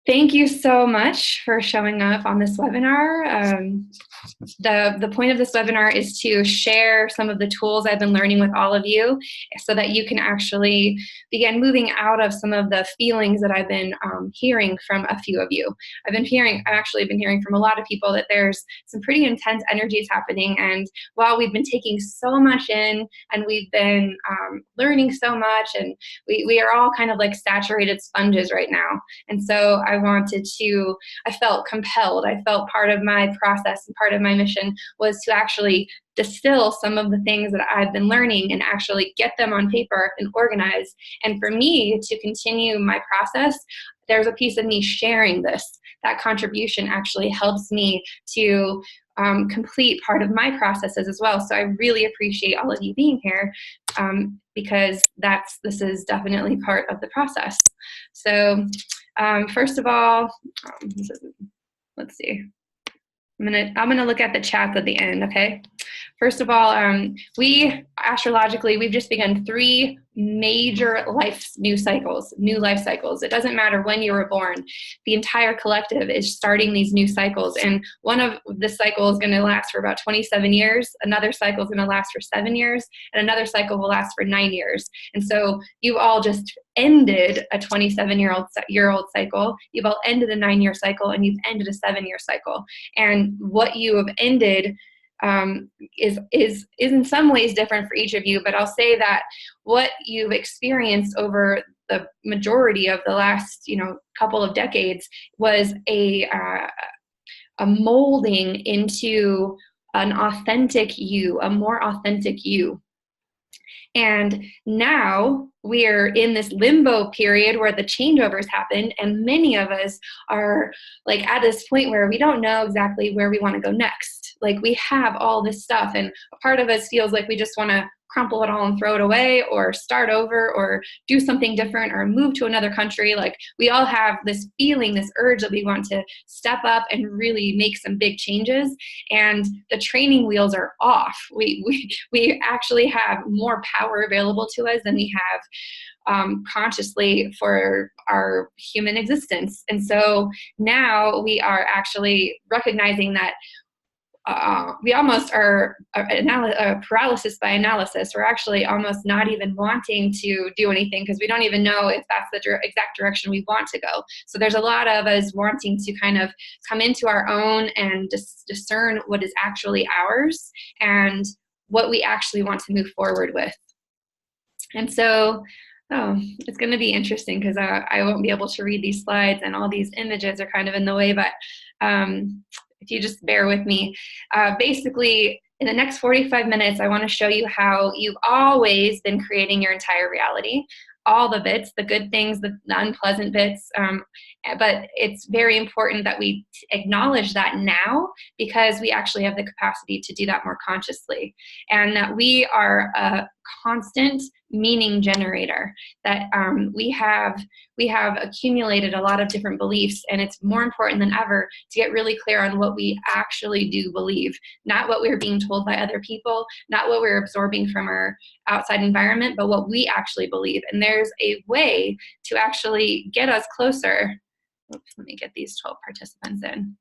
Thank you so much for showing up on this webinar. The point of this webinar is to share some of the tools I've been learning with all of you so that you can actually begin moving out of some of the feelings that I've been hearing from a few of you. I've actually been hearing from a lot of people that there's some pretty intense energies happening, and while we've been taking so much in and we've been learning so much, and we are all kind of like saturated sponges right now. And so I felt compelled. I felt part of my process and part of my mission was to actually distill some of the things that I've been learning and actually get them on paper and organize. And for me to continue my process, there's a piece of me sharing this. That contribution actually helps me to complete part of my processes as well. So I really appreciate all of you being here because this is definitely part of the process. So first of all, let's see. I'm gonna look at the chats at the end, okay? First of all, astrologically, we've just begun 3 major new life cycles. It doesn't matter when you were born. The entire collective is starting these new cycles. And one of the cycles is gonna last for about 27 years. Another cycle is gonna last for 7 years. And another cycle will last for 9 years. And so you've all just ended a 27-year-old cycle. You've all ended a 9-year cycle, and you've ended a 7-year cycle. And what you have ended is in some ways different for each of you, but I'll say that what you've experienced over the majority of the last couple of decades was a molding into an authentic you, a more authentic you. And now we're in this limbo period where the changeovers happen, and many of us are like at this point where we don't know exactly where we want to go next. Like we have all this stuff, and a part of us feels like we just want to crumple it all and throw it away, or start over, or do something different, or move to another country. Like we all have this feeling, this urge that we want to step up and really make some big changes, and the training wheels are off. We actually have more power available to us than we have consciously for our human existence. And so now we are actually recognizing that we almost are paralysis by analysis. We're actually almost not even wanting to do anything because we don't even know if that's the exact direction we want to go. So there's a lot of us wanting to kind of come into our own and discern what is actually ours and what we actually want to move forward with. And so it's going to be interesting because I won't be able to read these slides, and all these images are kind of in the way, but if you just bear with me. Basically, in the next 45 minutes, I want to show you how you've always been creating your entire reality. All the bits, the good things, the unpleasant bits, but it's very important that we acknowledge that now, because we actually have the capacity to do that more consciously, and that we are a constant meaning generator, that we have accumulated a lot of different beliefs, and it's more important than ever to get really clear on what we actually do believe, not what we're being told by other people, not what we're absorbing from our outside environment, but what we actually believe. And there's a way to actually get us closer. Oops, let me get these 12 participants in.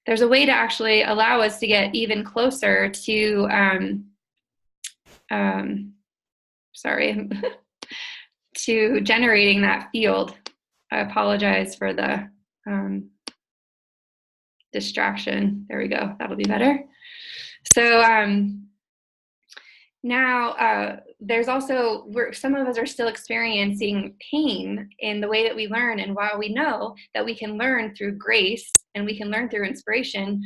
There's a way to actually allow us to get even closer to to generating that field. I apologize for the distraction. There we go. That'll be better. So now there's also, some of us are still experiencing pain in the way that we learn. And while we know that we can learn through grace and we can learn through inspiration,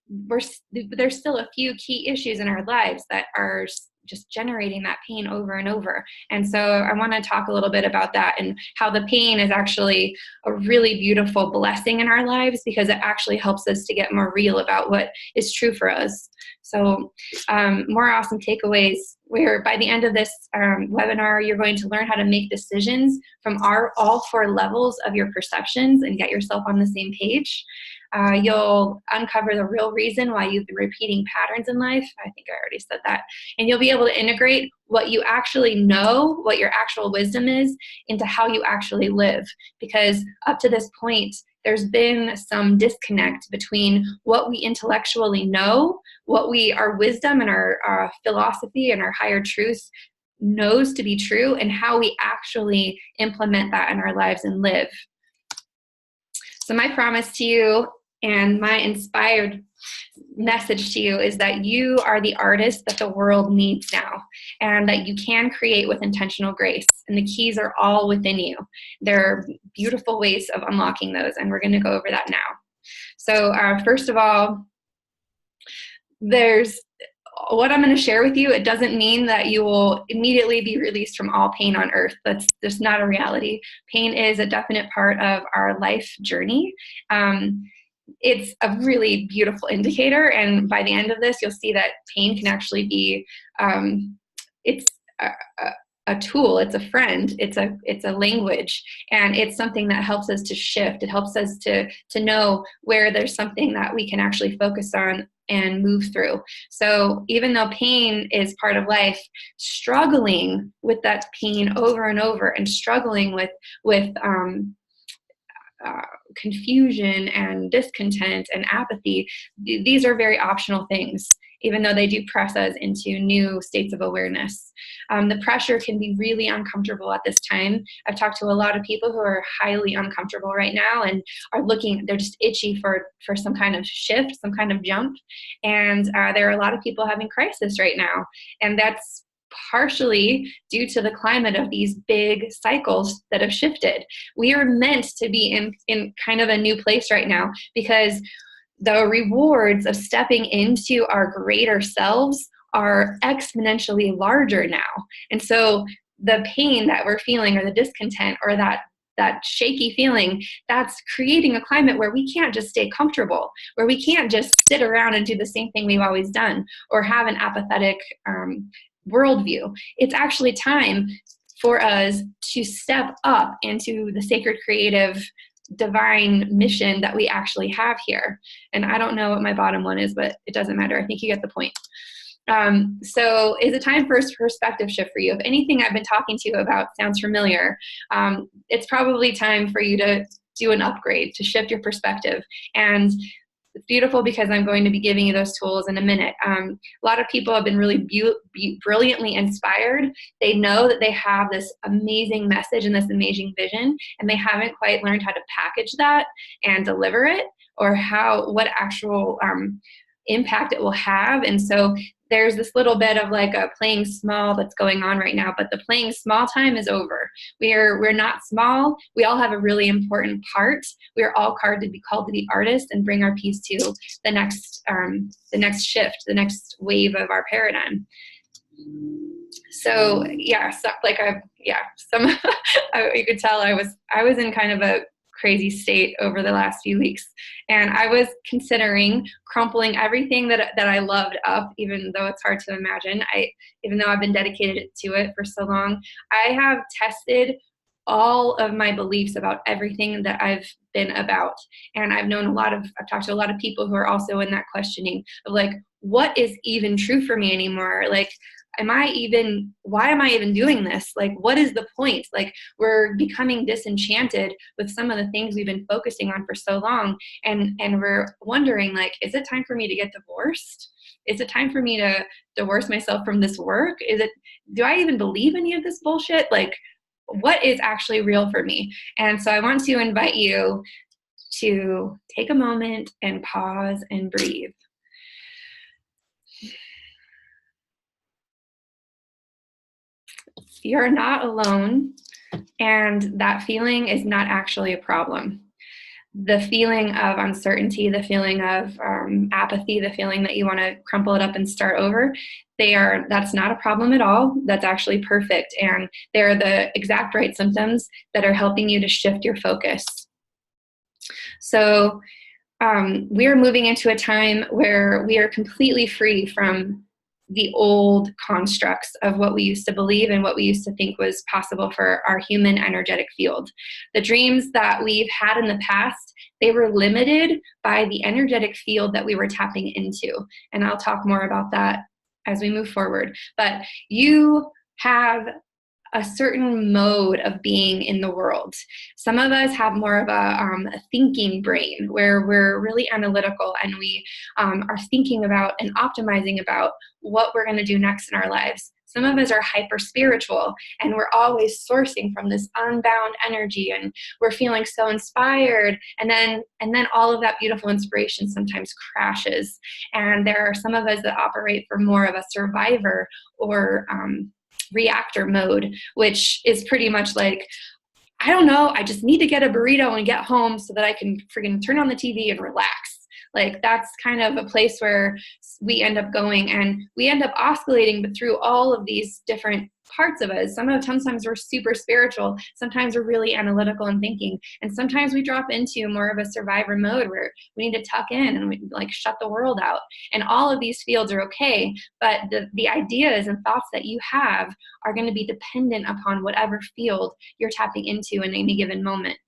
there's still a few key issues in our lives that are just generating that pain over and over. And so I want to talk a little bit about that and how the pain is actually a really beautiful blessing in our lives, because it actually helps us to get more real about what is true for us. So more awesome takeaways where by the end of this webinar, you're going to learn how to make decisions from all 4 levels of your perceptions and get yourself on the same page. You'll uncover the real reason why you've been repeating patterns in life. I think I already said that. And you'll be able to integrate what you actually know, what your actual wisdom is, into how you actually live. Because up to this point, there's been some disconnect between what we intellectually know, what our wisdom and our philosophy and our higher truth knows to be true, and how we actually implement that in our lives and live. So my promise to you and my inspired message to you is that you are the artist that the world needs now, and that you can create with intentional grace. And the keys are all within you. There are beautiful ways of unlocking those, and we're going to go over that now. So first of all, there's what I'm going to share with you. It doesn't mean that you will immediately be released from all pain on earth. That's just not a reality. Pain is a definite part of our life journey. It's a really beautiful indicator, and by the end of this, you'll see that pain can actually be, it's a tool, it's a friend, it's a language, and it's something that helps us to shift. It helps us to know where there's something that we can actually focus on and move through. So even though pain is part of life, struggling with that pain over and over, and struggling with confusion and discontent and apathy, these are very optional things, even though they do press us into new states of awareness. The pressure can be really uncomfortable at this time. I've talked to a lot of people who are highly uncomfortable right now and are they're just itchy for some kind of shift, some kind of jump. And there are a lot of people having crisis right now. And that's partially due to the climate of these big cycles that have shifted. We are meant to be in kind of a new place right now, because the rewards of stepping into our greater selves are exponentially larger now. And so the pain that we're feeling, or the discontent, or that shaky feeling, that's creating a climate where we can't just stay comfortable, where we can't just sit around and do the same thing we've always done, or have an apathetic worldview. It's actually time for us to step up into the sacred, creative, divine mission that we actually have here. And I don't know what my bottom one is, but it doesn't matter. I think you get the point. So is it time for a perspective shift for you? If anything I've been talking to you about sounds familiar, it's probably time for you to do an upgrade, to shift your perspective. And it's beautiful because I'm going to be giving you those tools in a minute. A lot of people have been really brilliantly inspired. They know that they have this amazing message and this amazing vision, and they haven't quite learned how to package that and deliver it, or what actual impact it will have. And so there's this little bit of like a playing small that's going on right now, but the playing small time is over. We're not small. We all have a really important part. We are all called to be artists and bring our piece to the next shift, the next wave of our paradigm. So yeah, you could tell I was in kind of a crazy state over the last few weeks. And I was considering crumpling everything that I loved up, even though it's hard to imagine. Even though I've been dedicated to it for so long, I have tested all of my beliefs about everything that I've been about. And I've talked to a lot of people who are also in that questioning of like, what is even true for me anymore? Like, why am I even doing this? Like, what is the point? Like, we're becoming disenchanted with some of the things we've been focusing on for so long. And we're wondering, like, is it time for me to get divorced? Is it time for me to divorce myself from this work? Do I even believe any of this bullshit? Like, what is actually real for me? And so I want to invite you to take a moment and pause and breathe. You're not alone, and that feeling is not actually a problem. The feeling of uncertainty, the feeling of apathy, the feeling that you want to crumple it up and start over, that's not a problem at all. That's actually perfect, and they're the exact right symptoms that are helping you to shift your focus. So we are moving into a time where we are completely free from the old constructs of what we used to believe and what we used to think was possible for our human energetic field. The dreams that we've had in the past, they were limited by the energetic field that we were tapping into. And I'll talk more about that as we move forward. But you have a certain mode of being in the world. Some of us have more of a thinking brain where we're really analytical and we are thinking about and optimizing about what we're going to do next in our lives. Some of us are hyper spiritual and we're always sourcing from this unbound energy and we're feeling so inspired. And then all of that beautiful inspiration sometimes crashes. And there are some of us that operate from more of a survivor or reactor mode, which is pretty much like, I don't know, I just need to get a burrito and get home so that I can friggin' turn on the TV and relax. Like that's kind of a place where we end up going, and we end up oscillating but through all of these different parts of us. Sometimes we're super spiritual, sometimes we're really analytical and thinking, and sometimes we drop into more of a survivor mode where we need to tuck in and we like shut the world out. And all of these fields are okay, but the ideas and thoughts that you have are going to be dependent upon whatever field you're tapping into in any given moment.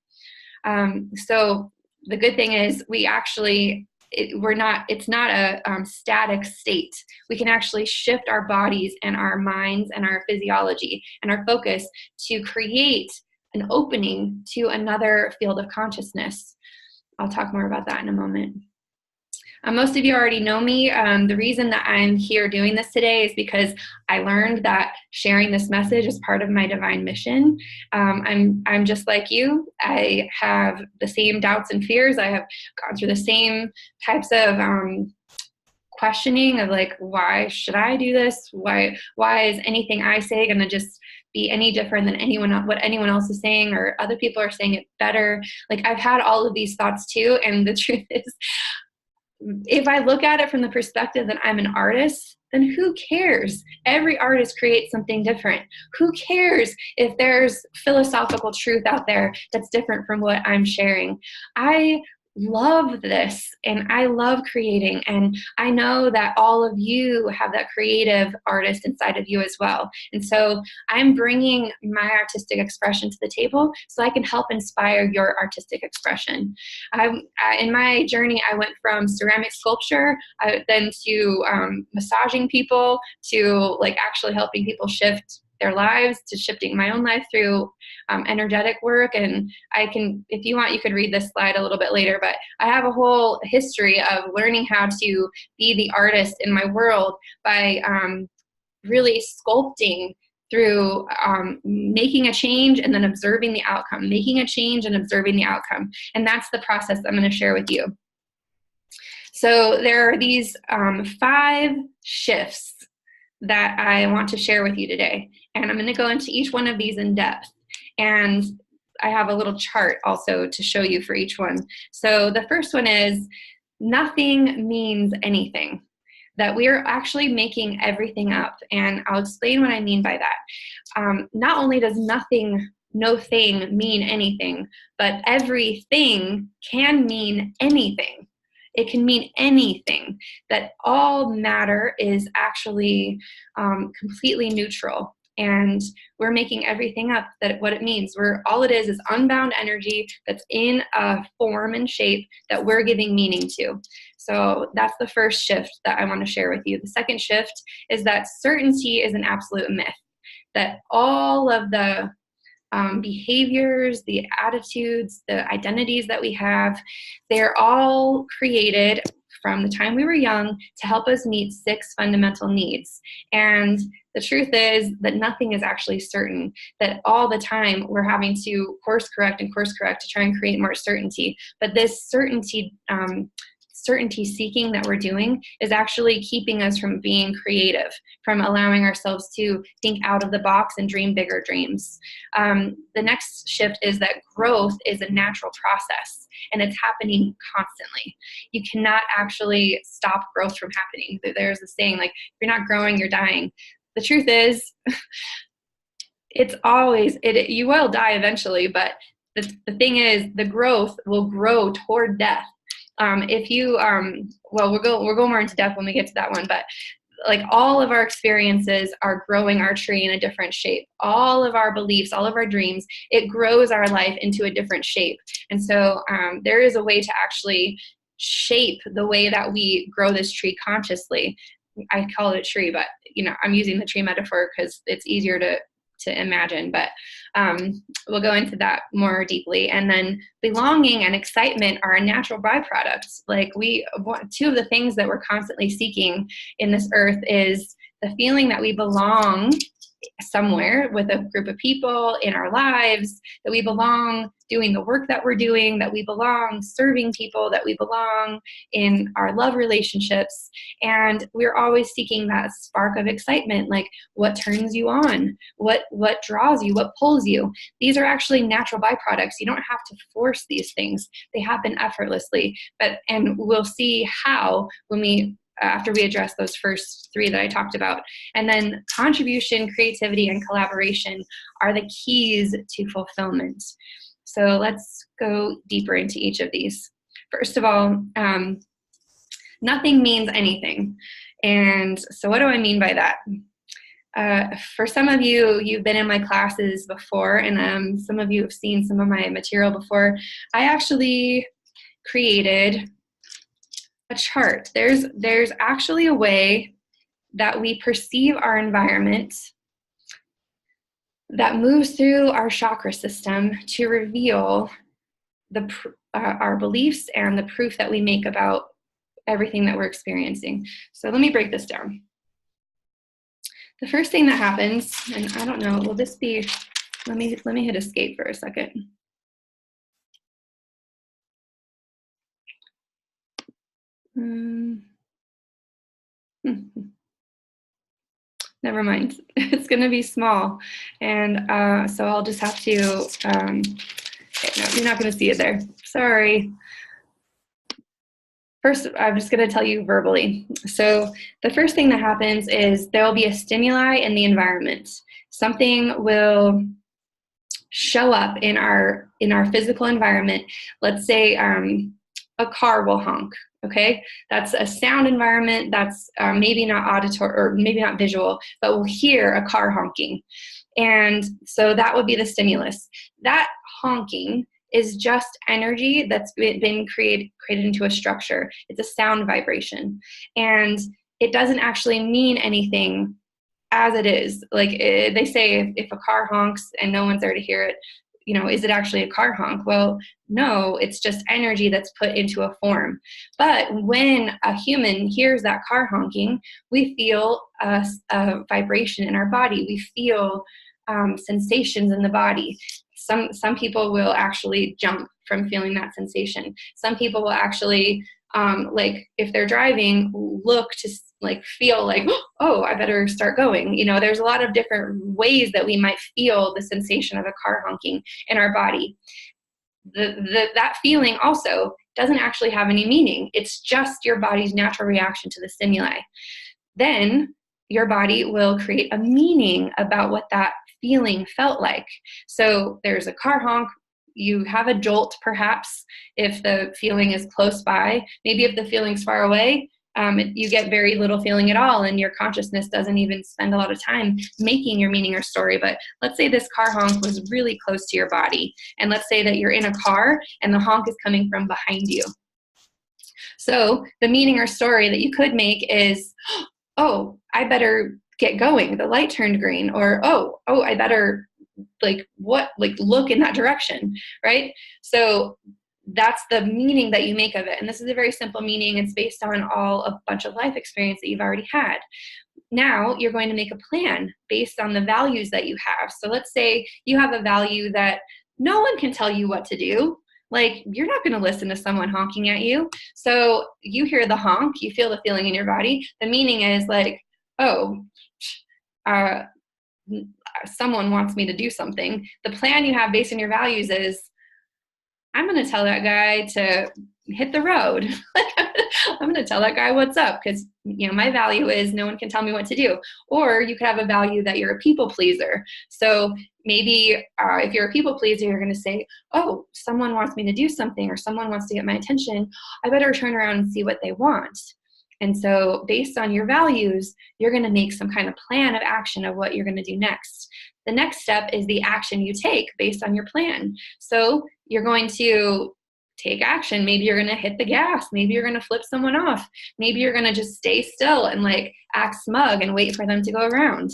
So the good thing is we actually, it's not a static state. We can actually shift our bodies and our minds and our physiology and our focus to create an opening to another field of consciousness. I'll talk more about that in a moment. Most of you already know me. The reason that I'm here doing this today is because I learned that sharing this message is part of my divine mission. I'm just like you. I have the same doubts and fears. I have gone through the same types of questioning of like, why should I do this? Why is anything I say going to just be any different than what anyone else is saying, or other people are saying it better? Like I've had all of these thoughts too. And the truth is, if I look at it from the perspective that I'm an artist, then who cares? Every artist creates something different. Who cares if there's philosophical truth out there that's different from what I'm sharing? I love this and I love creating, and I know that all of you have that creative artist inside of you as well. And so I'm bringing my artistic expression to the table so I can help inspire your artistic expression. In my journey, I went from ceramic sculpture, then to massaging people, to like actually helping people shift their lives, to shifting my own life through energetic work. And I can, if you want, you could read this slide a little bit later, but I have a whole history of learning how to be the artist in my world by really sculpting through making a change and then observing the outcome, making a change and observing the outcome. And that's the process I'm going to share with you. So there are these 5 shifts that I want to share with you today. And I'm going to go into each one of these in depth. And I have a little chart also to show you for each one. So the first one is nothing means anything. That we're actually making everything up. And I'll explain what I mean by that. Not only does no thing mean anything, but everything can mean anything. It can mean anything. That all matter is actually completely neutral. And we're making everything up. That what it means, all it is unbound energy that's in a form and shape that we're giving meaning to. So that's the first shift that I want to share with you. The second shift is that certainty is an absolute myth. That all of the behaviors, the attitudes, the identities that we have, they're all created from the time we were young to help us meet 6 fundamental needs. And the truth is that nothing is actually certain, that all the time we're having to course correct to try and create more certainty. But this certainty seeking that we're doing is actually keeping us from being creative, from allowing ourselves to think out of the box and dream bigger dreams. The next shift is that growth is a natural process and it's happening constantly. You cannot actually stop growth from happening. There's a saying like, if you're not growing, you're dying. The truth is, it's always, you will die eventually, but the thing is, the growth will grow toward death. If you, we'll go more into depth when we get to that one, but like all of our experiences are growing our tree in a different shape. All of our beliefs, all of our dreams, it grows our life into a different shape. And so there is a way to actually shape the way that we grow this tree consciously. I call it a tree, but I'm using the tree metaphor because it's easier to imagine, but we'll go into that more deeply. And then belonging and excitement are natural byproducts. Like two of the things that we're constantly seeking in this earth is the feeling that we belong somewhere with a group of people in our lives, that we belong doing the work that we're doing, that we belong serving people, that we belong in our love relationships. And we're always seeking that spark of excitement, like what turns you on, what draws you, what pulls you. These are actually natural byproducts. You don't have to force these things. They happen effortlessly. And we'll see how after we address those first three that I talked about. And then contribution, creativity, and collaboration are the keys to fulfillment. So let's go deeper into each of these. First of all, nothing means anything. And so what do I mean by that? For some of you, you've been in my classes before, and some of you have seen some of my material before. I actually created a chart. There's actually a way that we perceive our environment that moves through our chakra system to reveal our beliefs and the proof that we make about everything that we're experiencing. So let me break this down. The first thing that happens, and I don't know, will this be, let me hit escape for a second. Never mind. It's going to be small. And so I'll just have to, okay, no, you're not going to see it there. Sorry. First, I'm just going to tell you verbally. So the first thing that happens is there will be a stimuli in the environment. Something will show up in our physical environment. Let's say a car will honk. Okay, that's a sound environment. That's maybe not auditory or maybe not visual, but we'll hear a car honking. And so that would be the stimulus. That honking is just energy that's been created into a structure. It's a sound vibration. And it doesn't actually mean anything as it is. Like they say, if a car honks and no one's there to hear it, is it actually a car honk? Well, no, it's just energy that's put into a form. But when a human hears that car honking, we feel a vibration in our body. We feel sensations in the body. Some people will actually jump from feeling that sensation. Some people will actually, like if they're driving, look to feel like, oh, I better start going. There's a lot of different ways that we might feel the sensation of a car honking in our body. That feeling also doesn't actually have any meaning. It's just your body's natural reaction to the stimuli. Then your body will create a meaning about what that feeling felt like. So there's a car honk. You have a jolt, perhaps, if the feeling is close by. Maybe if the feeling's far away, you get very little feeling at all, and your consciousness doesn't even spend a lot of time making your meaning or story. But let's say this car honk was really close to your body, and let's say that you're in a car and the honk is coming from behind you. So the meaning or story that you could make is, oh, I better get going. The light turned green. Or, oh, I better look in that direction, right? So that's the meaning that you make of it. And this is a very simple meaning. It's based on a bunch of life experience that you've already had. Now you're going to make a plan based on the values that you have. So let's say you have a value that no one can tell you what to do. Like, you're not going to listen to someone honking at you. So you hear the honk, you feel the feeling in your body. The meaning is like, oh, someone wants me to do something. The plan you have based on your values is, I'm going to tell that guy to hit the road. I'm going to tell that guy what's up because, my value is no one can tell me what to do. Or you could have a value that you're a people pleaser. So maybe if you're a people pleaser, you're going to say, oh, someone wants me to do something or someone wants to get my attention. I better turn around and see what they want. And so based on your values, you're going to make some kind of plan of action of what you're going to do next. The next step is the action you take based on your plan. So you're going to take action. Maybe you're going to hit the gas. Maybe you're going to flip someone off. Maybe you're going to just stay still and like act smug and wait for them to go around.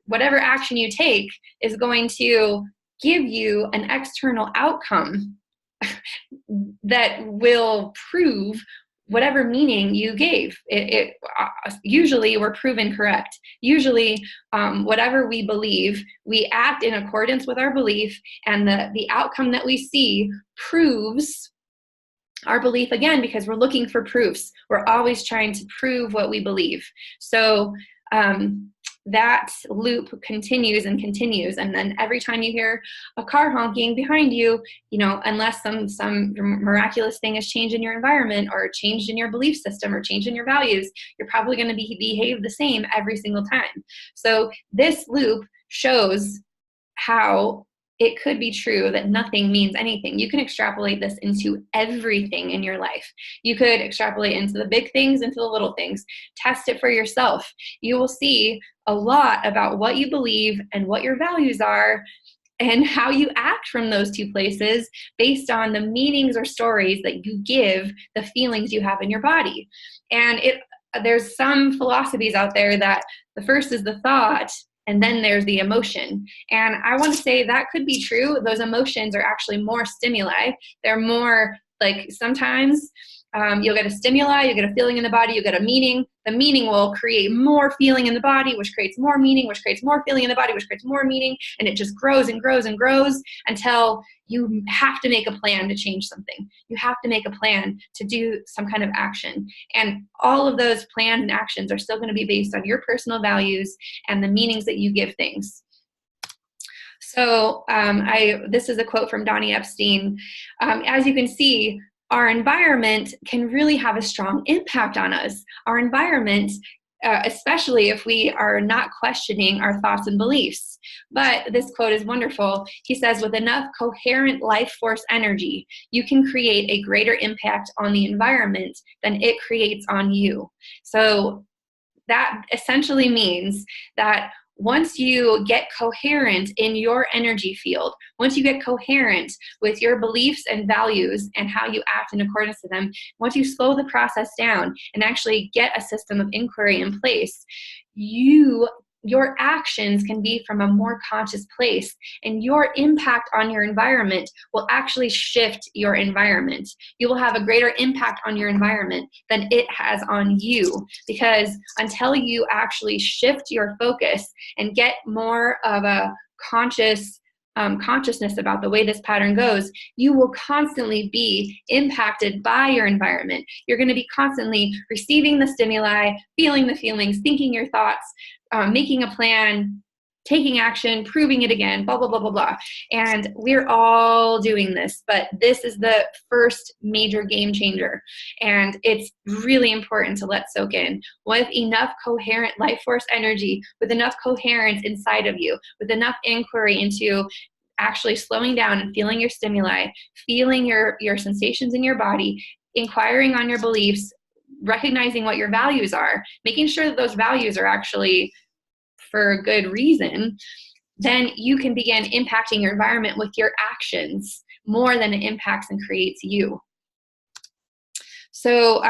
Whatever action you take is going to give you an external outcome that will prove whatever meaning you gave. Usually we're proven correct. Usually whatever we believe, we act in accordance with our belief, and the outcome that we see proves our belief again, because we're looking for proofs. We're always trying to prove what we believe. So that loop continues and continues. And then every time you hear a car honking behind you, unless some miraculous thing has changed in your environment or changed in your belief system or changed in your values, you're probably going to behave the same every single time. So this loop shows how it could be true that nothing means anything. You can extrapolate this into everything in your life. You could extrapolate into the big things, into the little things. Test it for yourself. You will see a lot about what you believe and what your values are and how you act from those two places based on the meanings or stories that you give the feelings you have in your body. And there's some philosophies out there that the first is the thought, and then there's the emotion. And I want to say that could be true. Those emotions are actually more stimuli. They're more like sometimes you'll get a stimuli, you get a feeling in the body, you get a meaning. The meaning will create more feeling in the body, which creates more meaning, which creates more feeling in the body, which creates more meaning. And it just grows and grows and grows until you have to make a plan to change something. You have to make a plan to do some kind of action. And all of those plans and actions are still going to be based on your personal values and the meanings that you give things. So this is a quote from Donnie Epstein. As you can see, our environment can really have a strong impact on us. Our environment, especially if we are not questioning our thoughts and beliefs. But this quote is wonderful. He says, with enough coherent life force energy, you can create a greater impact on the environment than it creates on you. So that essentially means that once you get coherent in your energy field, once you get coherent with your beliefs and values and how you act in accordance to them, once you slow the process down and actually get a system of inquiry in place, your actions can be from a more conscious place, and your impact on your environment will actually shift your environment. You will have a greater impact on your environment than it has on you, because until you actually shift your focus and get more of a consciousness about the way this pattern goes, you will constantly be impacted by your environment. You're going to be constantly receiving the stimuli, feeling the feelings, thinking your thoughts, making a plan, taking action, proving it again, blah, blah, blah, blah, blah. And we're all doing this, but this is the first major game changer. And it's really important to let soak in. With enough coherent life force energy, with enough coherence inside of you, with enough inquiry into actually slowing down and feeling your stimuli, feeling your sensations in your body, inquiring on your beliefs, recognizing what your values are, making sure that those values are actually for a good reason, then you can begin impacting your environment with your actions more than it impacts and creates you. So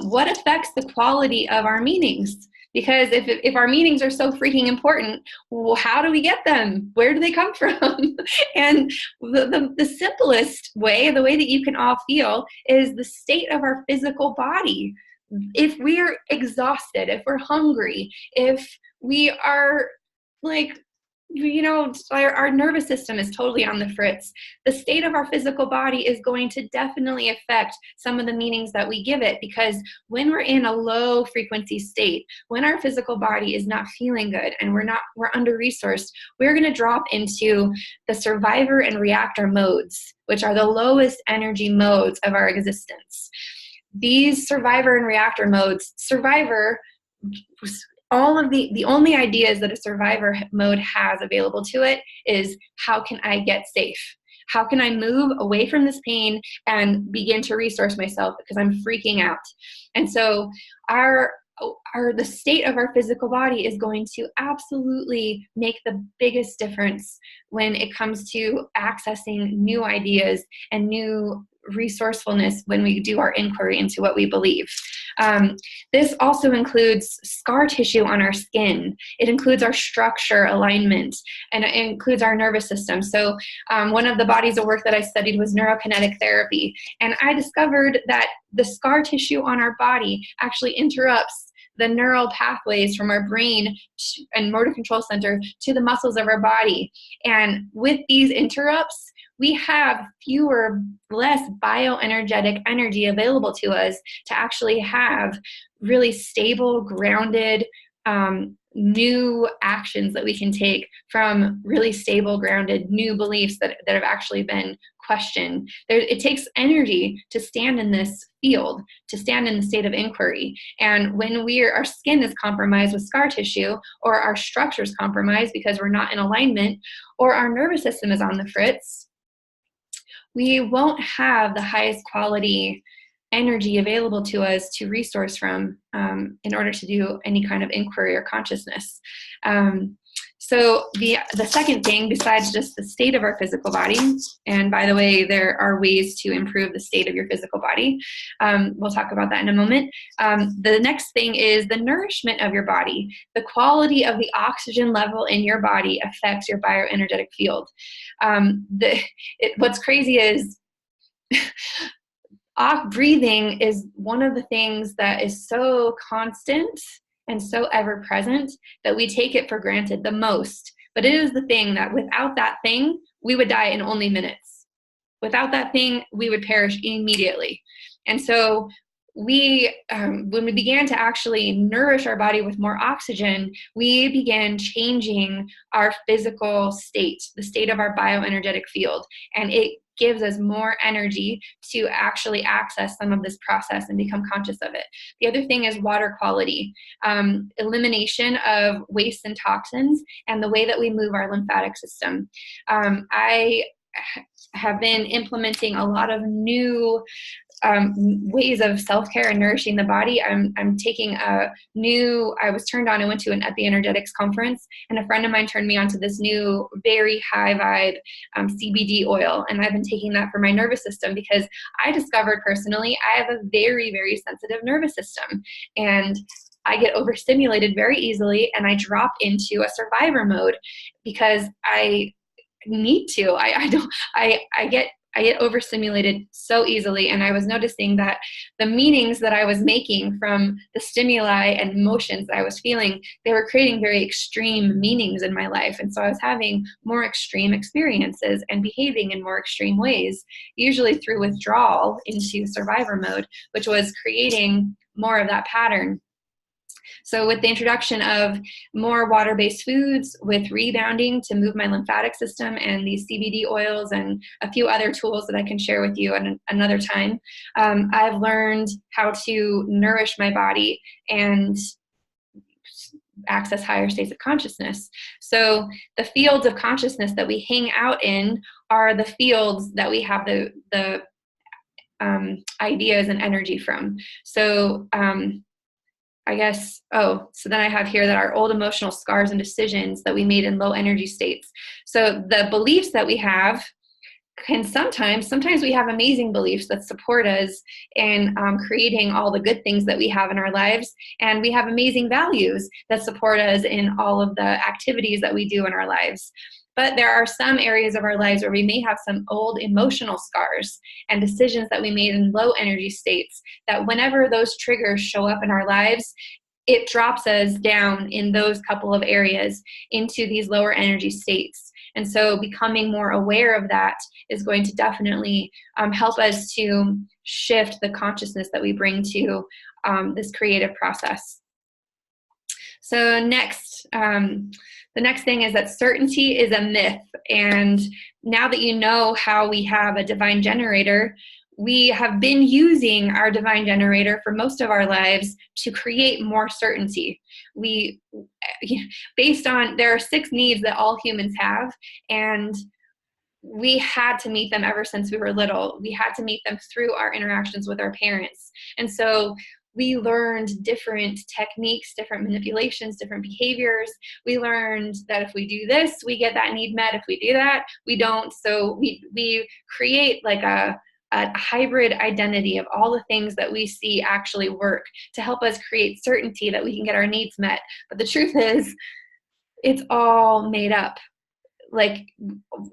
what affects the quality of our meanings? Because if our meanings are so freaking important, well, how do we get them? Where do they come from? And the simplest way, the way that you can all feel, is the state of our physical body. If we're exhausted, if we're hungry, if we are like, our nervous system is totally on the fritz, the state of our physical body is going to definitely affect some of the meanings that we give it. Because when we're in a low frequency state, when our physical body is not feeling good and we're under-resourced, we're going to drop into the survivor and reactor modes, which are the lowest energy modes of our existence. These survivor and reactor modes, all of the only ideas that a survivor mode has available to it is, how can I get safe? How can I move away from this pain and begin to resource myself because I'm freaking out? And so the state of our physical body is going to absolutely make the biggest difference when it comes to accessing new ideas and new resourcefulness when we do our inquiry into what we believe. This also includes scar tissue on our skin. It includes our structure, alignment, and it includes our nervous system. So one of the bodies of work that I studied was neurokinetic therapy. And I discovered that the scar tissue on our body actually interrupts the neural pathways from our brain and motor control center to the muscles of our body. And with these interrupts, we have less bioenergetic energy available to us to actually have really stable, grounded, new actions that we can take from really stable, grounded, new beliefs that have actually been questioned. It takes energy to stand in this field, to stand in the state of inquiry. And when our skin is compromised with scar tissue, or our structure is compromised because we're not in alignment, or our nervous system is on the fritz, we won't have the highest quality energy available to us to resource from in order to do any kind of inquiry or consciousness. So the second thing, besides just the state of our physical body, and by the way, there are ways to improve the state of your physical body. We'll talk about that in a moment. The next thing is the nourishment of your body. The quality of the oxygen level in your body affects your bioenergetic field. What's crazy is breathing is one of the things that is so constant and so ever present that we take it for granted the most. But it is the thing that without that thing, we would die in only minutes. Without that thing, we would perish immediately. And so when we began to actually nourish our body with more oxygen, we began changing our physical state, the state of our bioenergetic field. And it gives us more energy to actually access some of this process and become conscious of it. The other thing is water quality, elimination of waste and toxins, and the way that we move our lymphatic system. I have been implementing a lot of new ways of self-care and nourishing the body. I'm taking I was turned on, I went to an epi-energetics conference, and a friend of mine turned me on to this new, very high vibe CBD oil. And I've been taking that for my nervous system because I discovered personally, I have a very, very sensitive nervous system. And I get overstimulated very easily, and I drop into a survivor mode because I need to. I get overstimulated so easily. And I was noticing that the meanings that I was making from the stimuli and emotions that I was feeling, they were creating very extreme meanings in my life. And so I was having more extreme experiences and behaving in more extreme ways, usually through withdrawal into survivor mode, which was creating more of that pattern. So with the introduction of more water-based foods, with rebounding to move my lymphatic system, and these CBD oils and a few other tools that I can share with you at another time, I've learned how to nourish my body and access higher states of consciousness. So the fields of consciousness that we hang out in are the fields that we have the ideas and energy from. So so then I have here that our old emotional scars and decisions that we made in low energy states. So the beliefs that we have can sometimes we have amazing beliefs that support us in creating all the good things that we have in our lives. And we have amazing values that support us in all of the activities that we do in our lives. But there are some areas of our lives where we may have some old emotional scars and decisions that we made in low energy states that whenever those triggers show up in our lives, it drops us down in those couple of areas into these lower energy states. And so becoming more aware of that is going to definitely help us to shift the consciousness that we bring to this creative process. So next, the next thing is that certainty is a myth. And now that you know how we have a divine generator, we have been using our divine generator for most of our lives to create more certainty. There are 6 needs that all humans have, and we had to meet them ever since we were little. We had to meet them through our interactions with our parents. And so we learned different techniques, different manipulations, different behaviors. We learned that if we do this, we get that need met. If we do that, we don't. So we create like a hybrid identity of all the things that we see actually work to help us create certainty that we can get our needs met. But the truth is, it's all made up. Like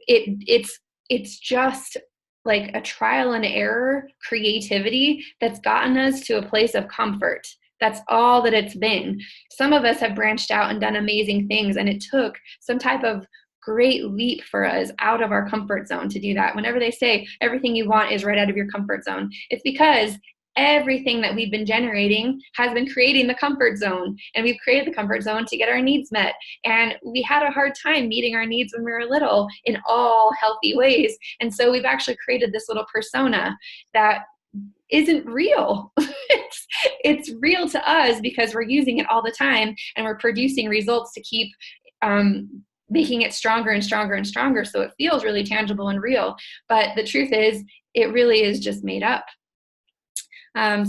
it's just like a trial and error creativity that's gotten us to a place of comfort. That's all that it's been. Some of us have branched out and done amazing things, and it took some type of great leap for us out of our comfort zone to do that. Whenever they say everything you want is right out of your comfort zone, it's because everything that we've been generating has been creating the comfort zone, and we've created the comfort zone to get our needs met. And we had a hard time meeting our needs when we were little in all healthy ways. And so we've actually created this little persona that isn't real. It's real to us because we're using it all the time, and we're producing results to keep making it stronger and stronger and stronger. So it feels really tangible and real. But the truth is, it really is just made up. Okay,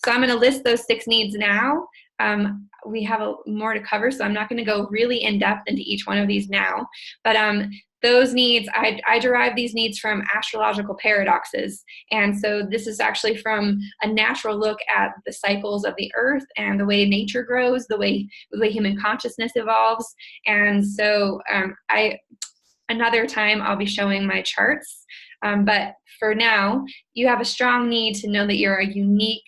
so I'm going to list those 6 needs now. We have more to cover, so I'm not going to go really in depth into each one of these now. But those needs, I derive these needs from astrological paradoxes. And so this is actually from a natural look at the cycles of the earth and the way nature grows, the way human consciousness evolves. And so another time I'll be showing my charts. But for now, you have a strong need to know that you're a unique,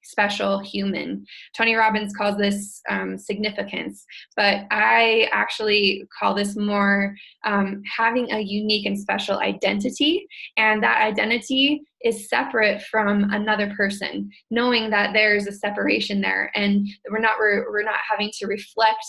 special human. Tony Robbins calls this significance, but I actually call this more having a unique and special identity. And that identity is separate from another person, knowing that there's a separation there, and we're not having to reflect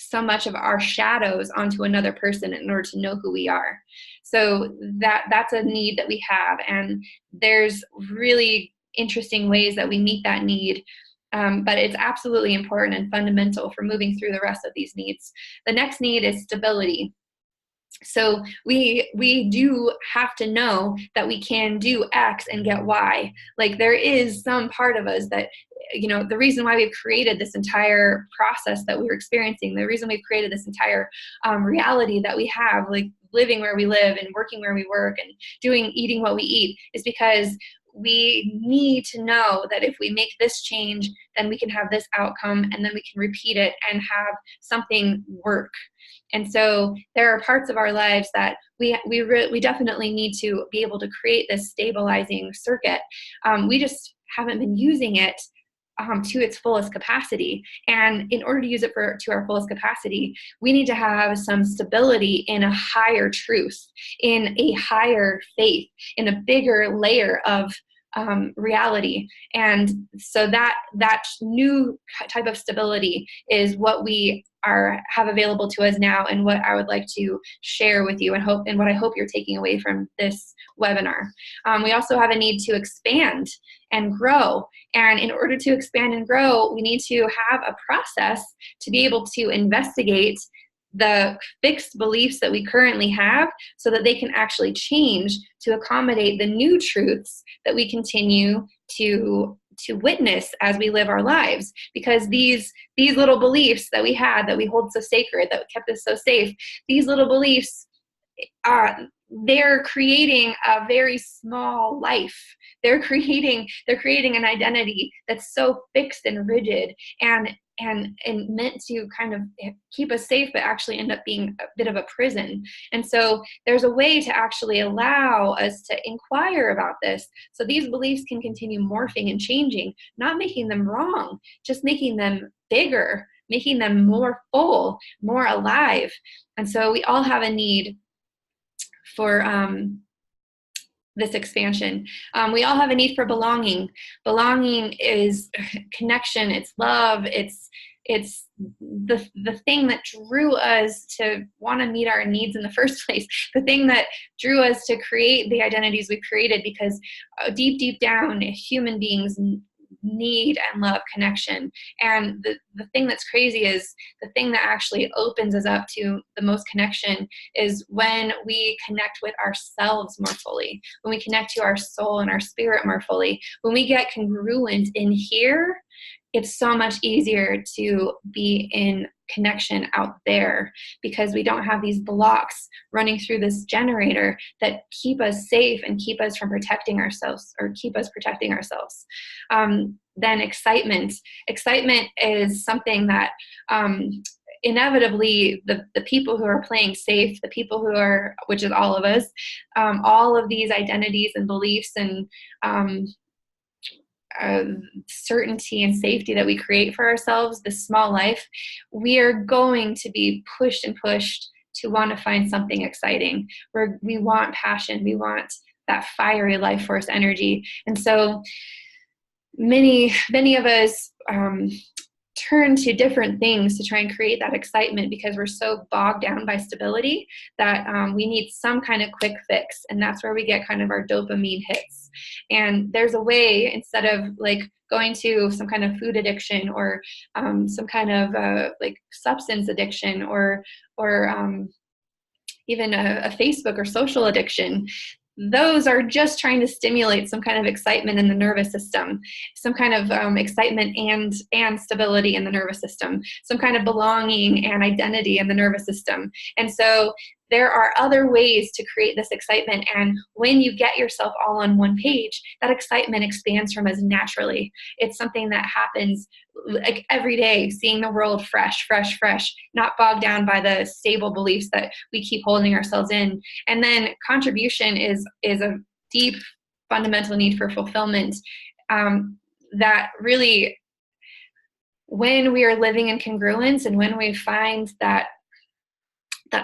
so much of our shadows onto another person in order to know who we are. So that's a need that we have, and there's really interesting ways that we meet that need, but it's absolutely important and fundamental for moving through the rest of these needs. The next need is stability. So we do have to know that we can do X and get Y. Like, there is some part of us that, the reason why we've created this entire process that we're experiencing, the reason we've created this entire reality that we have, like living where we live and working where we work and eating what we eat, is because we need to know that if we make this change, then we can have this outcome, and then we can repeat it and have something work. And so there are parts of our lives that we definitely need to be able to create this stabilizing circuit. We just haven't been using it to its fullest capacity. And in order to use it to our fullest capacity, we need to have some stability in a higher truth, in a higher faith, in a bigger layer of reality. And so that new type of stability is what we have available to us now, and what I would like to share with you, and what I hope you're taking away from this webinar. We also have a need to expand and grow. And in order to expand and grow, we need to have a process to be able to investigate the fixed beliefs that we currently have, so that they can actually change to accommodate the new truths that we continue to witness as we live our lives. Because these little beliefs that we had, that we hold so sacred, that kept us so safe, these little beliefs they're creating a very small life. They're creating an identity that's so fixed and rigid and meant to kind of keep us safe, but actually end up being a bit of a prison. And so there's a way to actually allow us to inquire about this, so these beliefs can continue morphing and changing, not making them wrong, just making them bigger, making them more full, more alive. And so we all have a need for this expansion. We all have a need for belonging. Belonging is connection, it's love, it's the thing that drew us to want to meet our needs in the first place, the thing that drew us to create the identities we've created, because deep down, human beings need and love connection. And the thing that's crazy is the thing that actually opens us up to the most connection is when we connect with ourselves more fully, when we connect to our soul and our spirit more fully, when we get congruent in here. It's so much easier to be in connection out there because we don't have these blocks running through this generator that keep us safe and keep us from protecting ourselves or keep us protecting ourselves. Then excitement. Excitement is something that inevitably the people who are playing safe, the people who are, which is all of us, all of these identities and beliefs and certainty and safety that we create for ourselves, this small life, we are going to be pushed and pushed to want to find something exciting. We want passion. We want that fiery life force energy. And so many of us turn to different things to try and create that excitement because we're so bogged down by stability that we need some kind of quick fix. And that's where we get kind of our dopamine hits. And there's a way, instead of like going to some kind of food addiction or some kind of like substance addiction or even a Facebook or social addiction, those are just trying to stimulate some kind of excitement in the nervous system, some kind of excitement and stability in the nervous system, some kind of belonging and identity in the nervous system. And so there are other ways to create this excitement. And when you get yourself all on one page, that excitement expands from us naturally. It's something that happens like every day, seeing the world fresh, not bogged down by the stable beliefs that we keep holding ourselves in. And then contribution is a deep fundamental need for fulfillment that really, when we are living in congruence and when we find that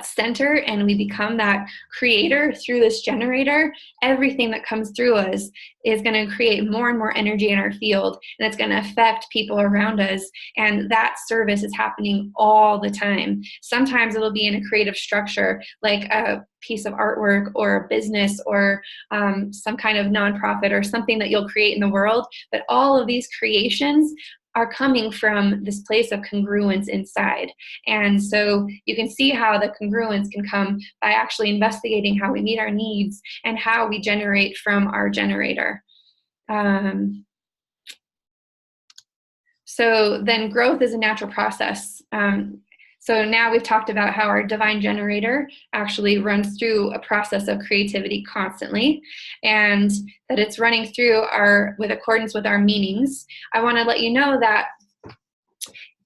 center and we become that creator through this generator, everything that comes through us is going to create more and more energy in our field, and it's going to affect people around us. And that service is happening all the time. Sometimes it'll be in a creative structure, like a piece of artwork or a business or some kind of nonprofit or something that you'll create in the world. But all of these creations are coming from this place of congruence inside. And so you can see how the congruence can come by actually investigating how we meet our needs and how we generate from our generator. So then growth is a natural process. So now we've talked about how our divine generator actually runs through a process of creativity constantly, and that it's running through with accordance with our meanings. I want to let you know that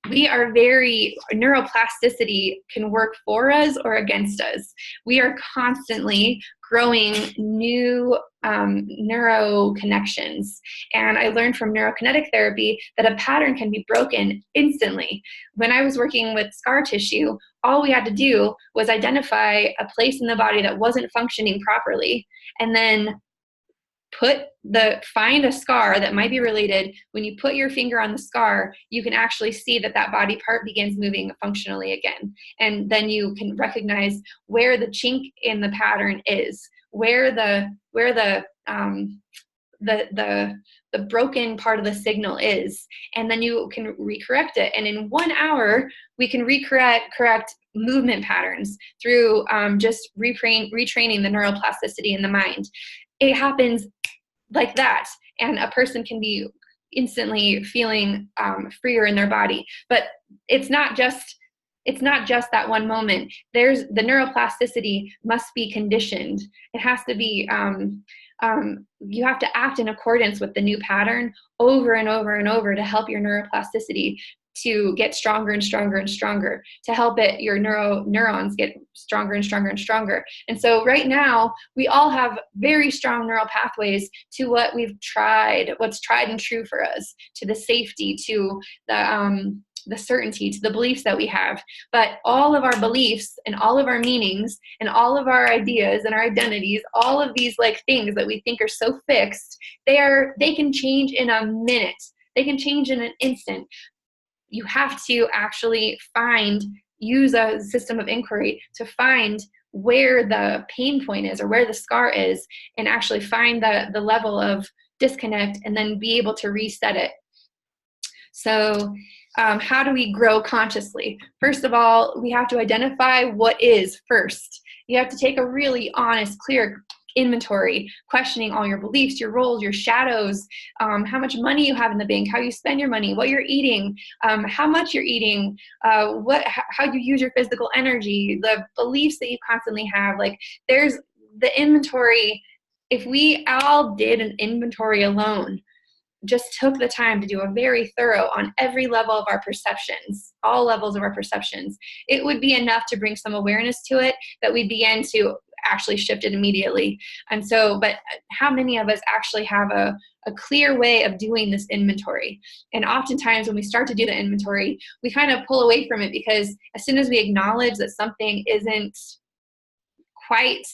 neuroplasticity can work for us or against us. We are constantly growing new neuro connections. And I learned from neurokinetic therapy that a pattern can be broken instantly. When I was working with scar tissue, all we had to do was identify a place in the body that wasn't functioning properly, and then find a scar that might be related. When you put your finger on the scar, you can actually see that body part begins moving functionally again. And then you can recognize where the chink in the pattern is, where the broken part of the signal is, and then you can recorrect it. And in 1 hour, we can correct movement patterns through just retraining the neuroplasticity in the mind. It happens like that, and a person can be instantly feeling freer in their body. But it's not just that one moment. There's the neuroplasticity must be conditioned. It has to be you have to act in accordance with the new pattern over and over and over to help your neuroplasticity to get stronger and stronger and stronger, to help your neurons get stronger and stronger and stronger. And so right now, we all have very strong neural pathways to what's tried and true for us, to the safety, to the certainty, to the beliefs that we have. But all of our beliefs and all of our meanings and all of our ideas and our identities, all of these like things that we think are so fixed, they can change in a minute. They can change in an instant. You have to actually use a system of inquiry to find where the pain point is or where the scar is, and actually find the level of disconnect, and then be able to reset it So how do we grow consciously? First of all, we have to identify what is first. You have to take a really honest, clear inventory, questioning all your beliefs, your roles, your shadows, how much money you have in the bank, how you spend your money, what you're eating, how much you're eating, how you use your physical energy, the beliefs that you constantly have. Like, there's the inventory. If we all did an inventory alone, just took the time to do a very thorough on every level of our perceptions, all levels of our perceptions, it would be enough to bring some awareness to it that we begin to actually shift it immediately. And so, but how many of us actually have a clear way of doing this inventory? And oftentimes when we start to do the inventory, we kind of pull away from it, because as soon as we acknowledge that something isn't quite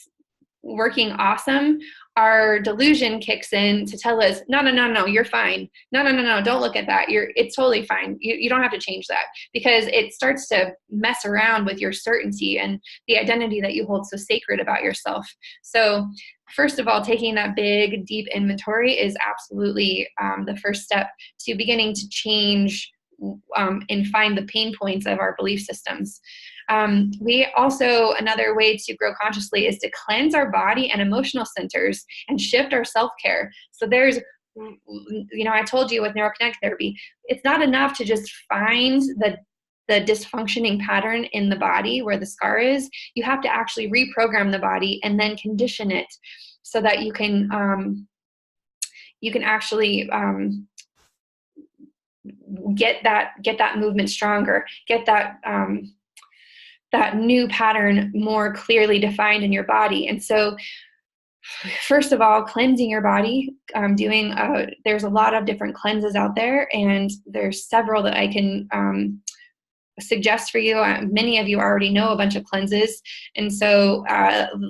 working awesome, our delusion kicks in to tell us, no, you're fine. No, don't look at that. It's totally fine. You don't have to change that, because it starts to mess around with your certainty and the identity that you and so sacred about yourself. So first of all, taking that big, deep inventory is absolutely the first step to beginning to change and find the pain points of our belief systems. We also, another way to grow consciously is to cleanse our body and emotional centers and shift our self-care. So there's, I told you with neuroconnect therapy, it's not enough to just find the dysfunctioning pattern in the body where the scar is. You have to actually reprogram the body and then condition it so that you can actually get that movement stronger, get that new pattern more clearly defined in your body. And so first of all, cleansing your body, there's a lot of different cleanses out there, and there's several that I can suggest for you. Many of you already know a bunch of cleanses. And so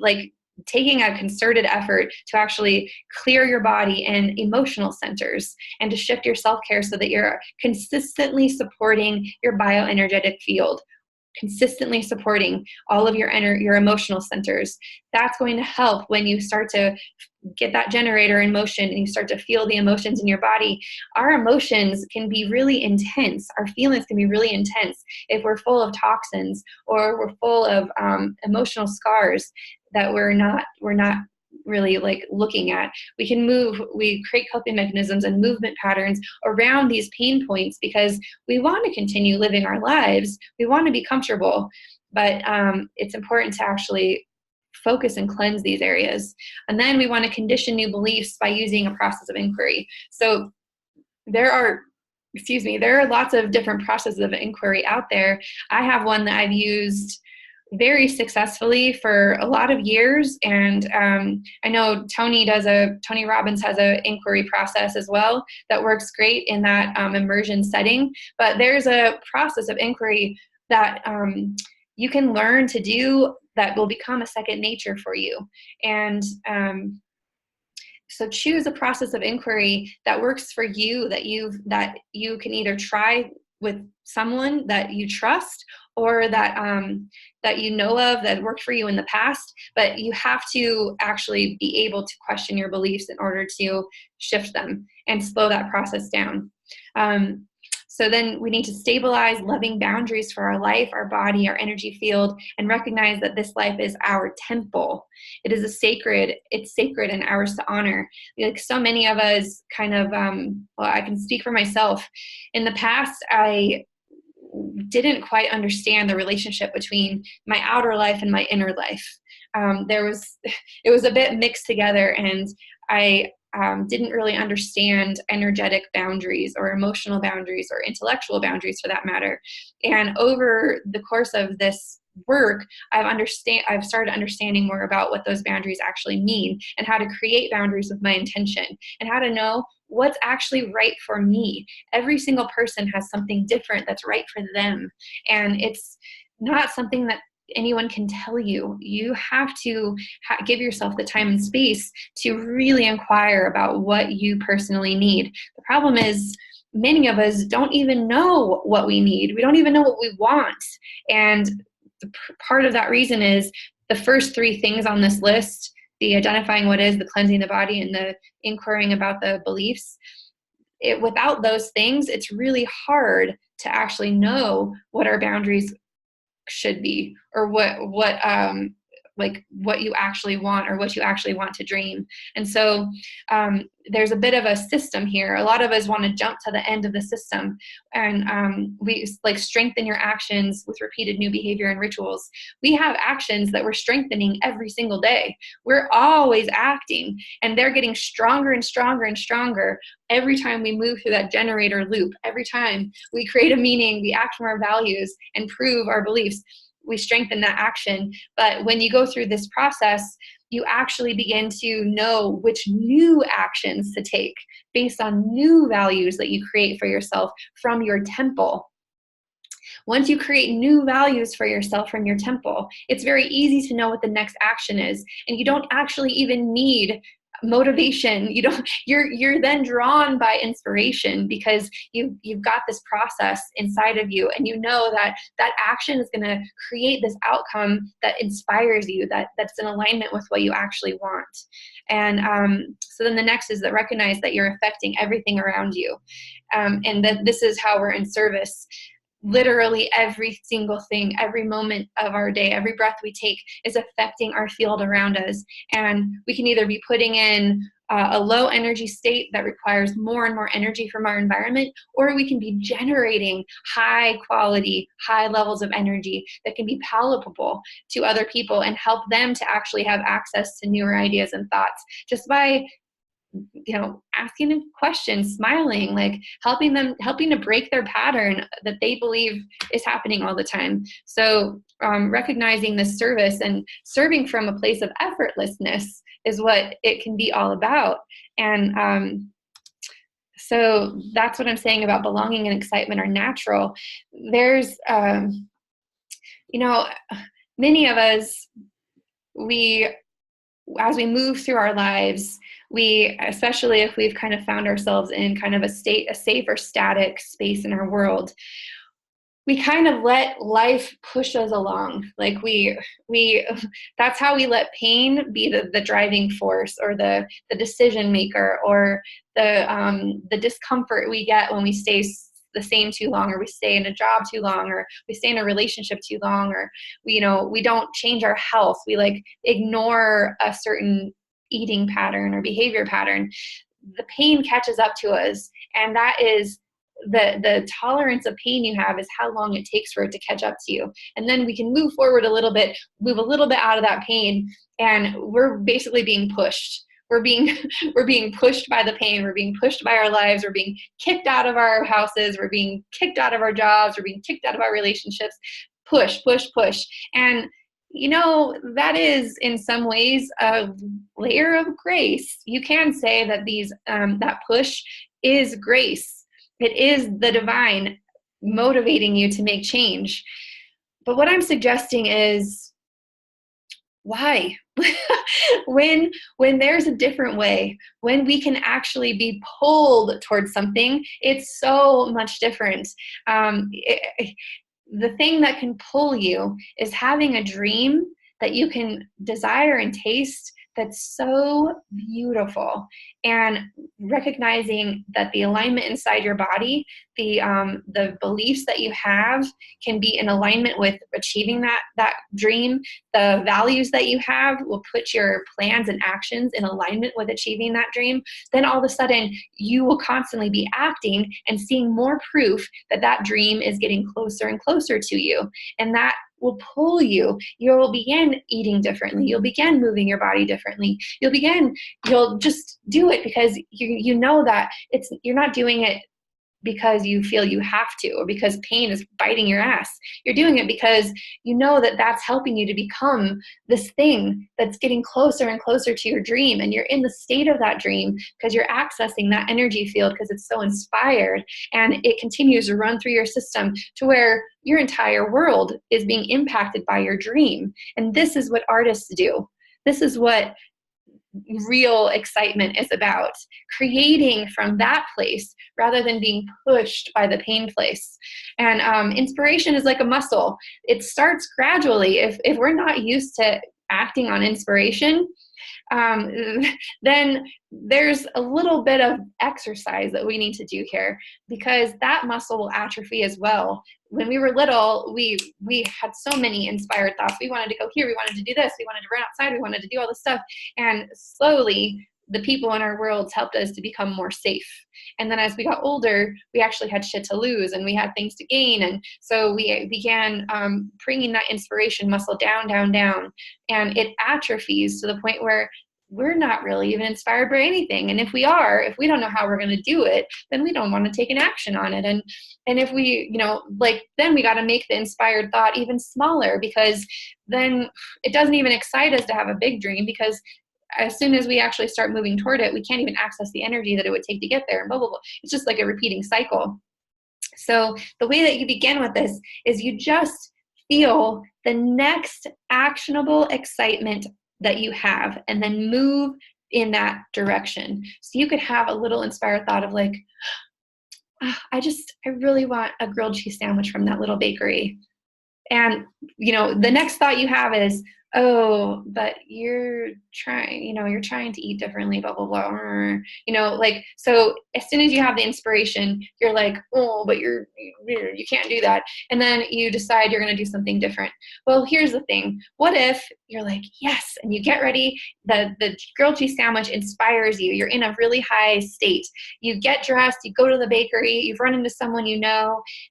like taking a concerted effort to actually clear your body and emotional centers and to shift your self-care so that you're consistently supporting your bioenergetic field, consistently supporting all of your emotional centers. That's going to help when you start to get that generator in motion and you start to feel the emotions in your body. Our emotions can be really intense. Our feelings can be really intense if we're full of toxins or we're full of emotional scars that we're not really like looking at. We create coping mechanisms and movement patterns around these pain points because we want to continue living our lives. We want to be comfortable, but it's important to actually focus and cleanse these areas. And then we want to condition new beliefs by using a process of inquiry. So there are lots of different processes of inquiry out there. I have one that I've used very successfully for a lot of years. And I know Tony Robbins has an inquiry process as well that works great in that immersion setting. But there's a process of inquiry that you can learn to do that will become a second nature for you. And so choose a process of inquiry that works for you, that you can either try with someone that you trust or that you know of that worked for you in the past, but you have to actually be able to question your beliefs in order to shift them and slow that process down. So then we need to stabilize loving boundaries for our life, our body, our energy field, and recognize that this life is our temple. It's sacred and ours to honor. Like so many of us kind of, I can speak for myself. In the past, I didn't quite understand the relationship between my outer life and my inner life. It was a bit mixed together, and I didn't really understand energetic boundaries or emotional boundaries or intellectual boundaries for that matter. And over the course of this work, I've started understanding more about what those boundaries actually mean and how to create boundaries with my intention and how to know what's actually right for me. Every single person has something different that's right for them. And it's not something that anyone can tell you. You have to give yourself the time and space to really inquire about what you personally need. The problem is many of us don't even know what we need. We don't even know what we want. And part of that reason is the first three things on this list, the identifying what is, the cleansing the body, and the inquiring about the beliefs. without those things, it's really hard to actually know what our boundaries should be, or what you actually want, or what you actually want to dream. And so there's a bit of a system here. A lot of us want to jump to the end of the system, and we like strengthen your actions with repeated new behavior and rituals. We have actions that we're strengthening every single day. We're always acting, and they're getting stronger and stronger and stronger every time we move through that generator loop. Every time we create a meaning, we act from our values and prove our beliefs, we strengthen that action. But when you go through this process, you actually begin to know which new actions to take based on new values that you create for yourself from your temple. Once you create new values for yourself from your temple, it's very easy to know what the next action is. And you don't actually even need motivation. You're then drawn by inspiration, because you've got this process inside of you, and you know that action is going to create this outcome that inspires you, that's in alignment with what you actually want. And so then the next is that recognize that you're affecting everything around you, and that this is how we're in service. Literally every single thing, every moment of our day, every breath we take is affecting our field around us. And we can either be putting in a low energy state that requires more and more energy from our environment, or we can be generating high quality, high levels of energy that can be palatable to other people and help them to actually have access to newer ideas and thoughts, just by asking them questions, smiling, like helping to break their pattern that they believe is happening all the time. So recognizing this service and serving from a place of effortlessness is what it can be all about. And so that's what I'm saying about belonging and excitement are natural. There's, many of us, as we move through our lives, especially if we've kind of found ourselves in kind of a safe or static space in our world, we kind of let life push us along. Like that's how we let pain be the driving force, or the decision maker, or the discomfort we get when we stay the same too long, or we stay in a job too long, or we stay in a relationship too long, or we don't change our health. We like ignore a certain eating pattern or behavior pattern. The pain catches up to us, and that is the tolerance of pain you have is how long it takes for it to catch up to you. And then we can move forward a little bit, move a little bit out of that pain, and we're basically being pushed. We're being pushed by the pain. We're being pushed by our lives. We're being kicked out of our houses. We're being kicked out of our jobs. We're being kicked out of our relationships. Push, push, push. And that is in some ways a layer of grace. You can say that that push is grace. It is the divine motivating you to make change. But what I'm suggesting is, why? when there's a different way, when we can actually be pulled towards something, it's so much different. The thing that can pull you is having a dream that you can desire and taste that's so beautiful, and recognizing that the alignment inside your body, the beliefs that you have can be in alignment with achieving that dream. The values that you have will put your plans and actions in alignment with achieving that dream. Then all of a sudden you will constantly be acting and seeing more proof that dream is getting closer and closer to you, and that will pull you. You'll begin eating differently. You'll begin moving your body differently. You'll just do it because you know that you're not doing it because you feel you have to, or because pain is biting your ass. You're doing it because you know that that's helping you to become this thing that's getting closer and closer to your dream. And you're in the state of that dream because you're accessing that energy field because it's so inspired, and it continues to run through your system to where your entire world is being impacted by your dream. And this is what artists do. This is what real excitement is about, creating from that place rather than being pushed by the pain place. And inspiration is like a muscle. It starts gradually. If we're not used to acting on inspiration, um, then there's a little bit of exercise that we need to do here, because that muscle will atrophy as well. When we were little, we had so many inspired thoughts. We wanted to go here, we wanted to do this, we wanted to run outside, we wanted to do all this stuff. And slowly, the people in our worlds helped us to become more safe. And then as we got older, we actually had shit to lose and we had things to gain. And so we began bringing that inspiration muscle down, down, down. And it atrophies to the point where we're not really even inspired by anything. And if we don't know how we're going to do it, then we don't want to take an action on it. And if we, then we got to make the inspired thought even smaller, because then it doesn't even excite us to have a big dream, because as soon as we actually start moving toward it, we can't even access the energy that it would take to get there, and blah, blah, blah. It's just like a repeating cycle. So the way that you begin with this is you just feel the next actionable excitement that you have, and then move in that direction. So you could have a little inspired thought of like, I really want a grilled cheese sandwich from that little bakery. And, the next thought you have is, oh, but you're trying to eat differently, blah, blah, blah. So as soon as you have the inspiration, you're like, oh, but you can't do that. And then you decide you're going to do something different. Well, here's the thing. What if you're like, yes, and you get ready, the grilled cheese sandwich inspires you. You're in a really high state. You get dressed, you go to the bakery, you've run into someone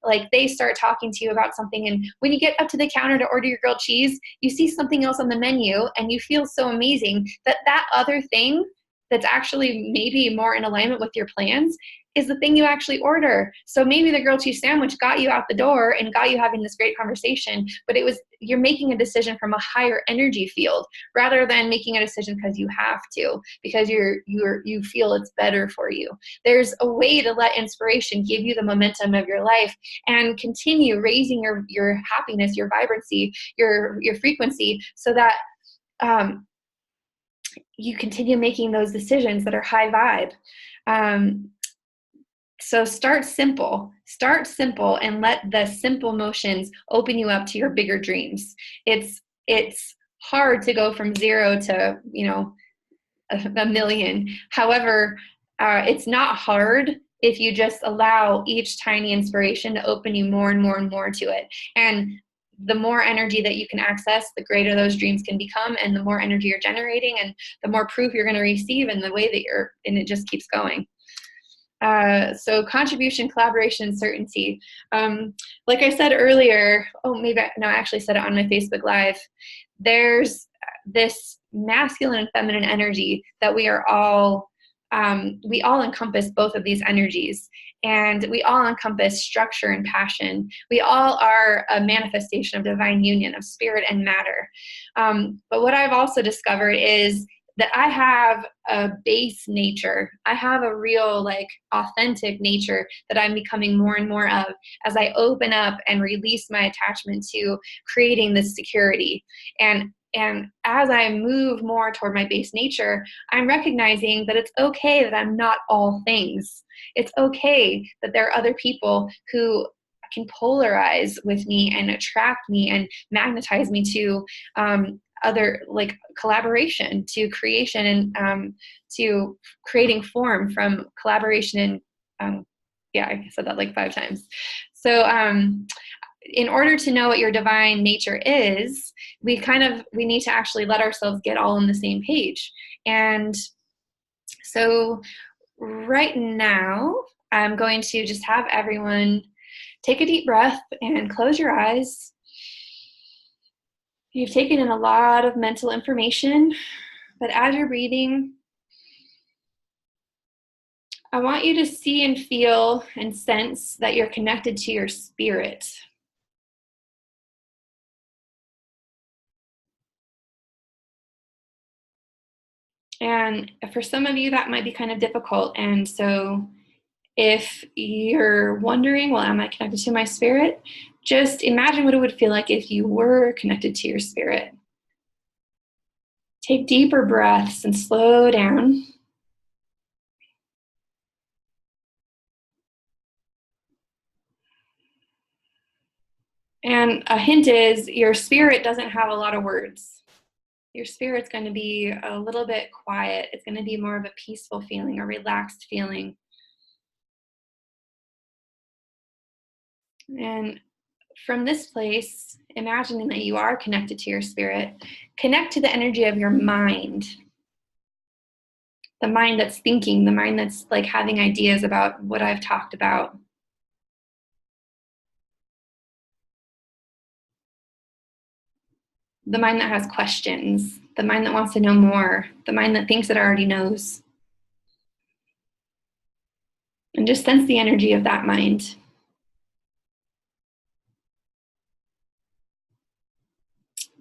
like they start talking to you about something. And when you get up to the counter to order your grilled cheese, you see something else on the menu and you feel so amazing that other thing that's actually maybe more in alignment with your plans is the thing you actually order. So maybe the grilled cheese sandwich got you out the door and got you having this great conversation, but you're making a decision from a higher energy field rather than making a decision because you have to, because you feel it's better for you. There's a way to let inspiration give you the momentum of your life and continue raising your happiness, your vibrancy, your frequency, so that you continue making those decisions that are high vibe. So start simple, and let the simple motions open you up to your bigger dreams. It's hard to go from 0 to, a million. However, it's not hard if you just allow each tiny inspiration to open you more and more and more to it. And the more energy that you can access, the greater those dreams can become, and the more energy you're generating, and the more proof you're going to receive, and the way that and it just keeps going. So contribution, collaboration, and certainty. Like I said earlier, I actually said it on my Facebook Live. There's this masculine and feminine energy that we all encompass both of these energies, and we all encompass structure and passion. We all are a manifestation of divine union of spirit and matter. But what I've also discovered is that I have a base nature. I have a real, authentic nature that I'm becoming more and more of as I open up and release my attachment to creating this security. And as I move more toward my base nature, I'm recognizing that it's okay that I'm not all things. It's okay that there are other people who can polarize with me and attract me and magnetize me to other collaboration, to creation, and to creating form from collaboration. And I said that 5 times. So in order to know what your divine nature is, we need to actually let ourselves get all on the same page. And so right now, I'm going to just have everyone take a deep breath and close your eyes. You've taken in a lot of mental information, but as you're breathing, I want you to see and feel and sense that you're connected to your spirit. And for some of you, that might be kind of difficult. And so if you're wondering, well, am I connected to my spirit? Just imagine what it would feel like if you were connected to your spirit. Take deeper breaths and slow down. And a hint is your spirit doesn't have a lot of words. Your spirit's going to be a little bit quiet. It's going to be more of a peaceful feeling, a relaxed feeling. And from this place, imagining that you are connected to your spirit, connect to the energy of your mind. The mind that's thinking, the mind that's like having ideas about what I've talked about. The mind that has questions, the mind that wants to know more, the mind that thinks it already knows. And just sense the energy of that mind.